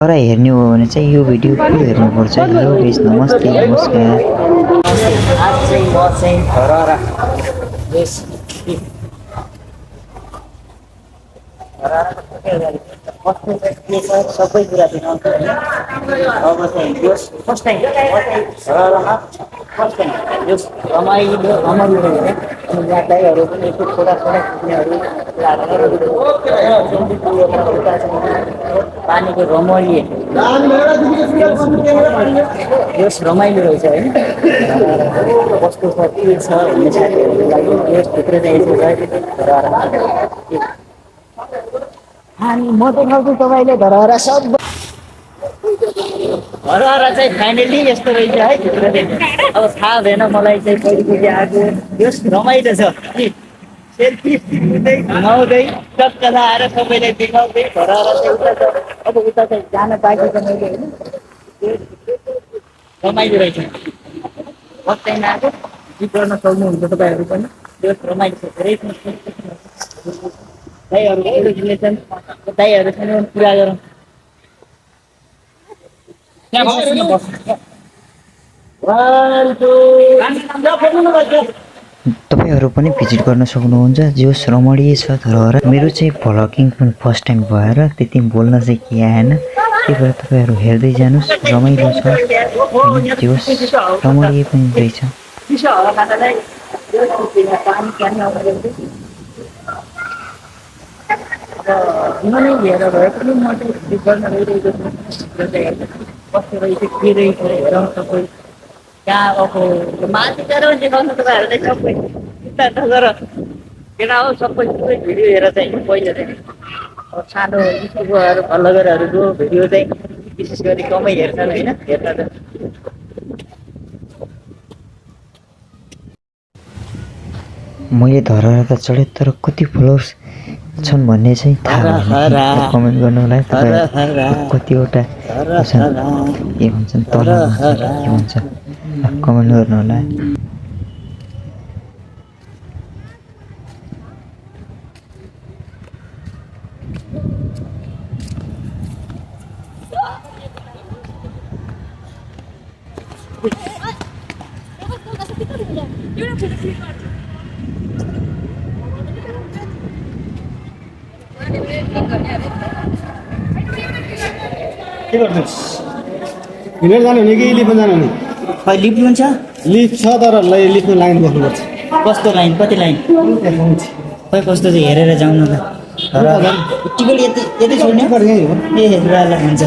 तर हेर्ने हो भने चाहिँ यो भिडियो फुल हेर्नुपर्छ। हेलो गाइस, नमस्ते नमस्कार। आज चाहिँ म चाहिँ धरहरा यस कस्तो के छ सबै कुरा देखाउँछु होइन। अब चाहिँ यो फर्स्ट टाइम म चाहिँ धरहरामा फर्स्ट टाइम यो रमाइलो रमाइलो होइन। अनि यहाँ दाइहरू पनि यसो छोरा छोरा खिच्नेहरू पानीको रमाइलो यस रमाइलो रहेछ होइन। कस्तो छ के छ भन्ने साथीहरूको लागि यसभित्र चाहिँ यसो छ अनि म देखाउँछु तपाईँले धरहरा सब धरहरा चाहिँ फाइनली यस्तो रहेछ है भित्र चाहिँ। अब थाहा भएन मलाई चाहिँ पहिलोचोटि आएको यस रमाइलो छ कि सेल्फी खिच्दै घुमाउँदै टक्कदा आएर सबैलाई देखाउँदै धरहरा चाहिँ उता छ। अब उता चाहिँ जान पाएको छ मैले होइन। रमाइलो रहेछ फर्स्ट टाइम आएको जित गर्न सक्नुहुन्छ तपाईँहरू पनि। त्यो रमाइलो छ धेरै दाइहरू रिलेसन दाइहरूसँग कुरा गरौँ। तपाईँहरू पनि भिजिट गर्न सक्नुहुन्छ। जोस् रमणीय छ धरहरा। मेरो चाहिँ भ्लगिङ पनि फर्स्ट टाइम भएर त्यति बोल्न चाहिँ के आएन। त्यही भएर तपाईँहरू हेर्दै जानुहोस्, रमाइलो छ होइन। जोस् रमणीय पनि रहेछ। उनीहरूले हेरेर भए पनि म चाहिँ भिजिट गर्न गइरहेको छु। कस्तो रहेछ के रहेछ हेरौँ सबै कहाँ गएको माथि गएर देखाउनु तपाईँहरूलाई सबै चिन्ता नगर केटा हो। सबै सबै भिडियो हेरेर चाहिँ पहिला चाहिँ अब सानो युट्युबरहरू भ्लगरहरूको भिडियो चाहिँ विशेष गरी कमै हेर्छन् होइन। हेर्न त मैले धरहरा त चढेँ तर कति फ्लोर्स छन् भन्ने चाहिँ थाहा भएन। कमेन्ट गर्नु होला तपाईँ कतिवटा के भन्छन् तल के भन्छ कमेन्ट गर्नु होला। के गर्छस्? हिँडेर जानु भने कि लिफ्टमा जानु भने? खै लिफ्ट हुन्छ लिफ्ट छ तर लिफ्टमा लाइन बस्नुपर्छ। कस्तो लाइन कति लाइन खै कस्तो चाहिँ हेरेर जाउँ न त। टिकट यति यति छोड्ने यहीँ हो। ए ल हुन्छ।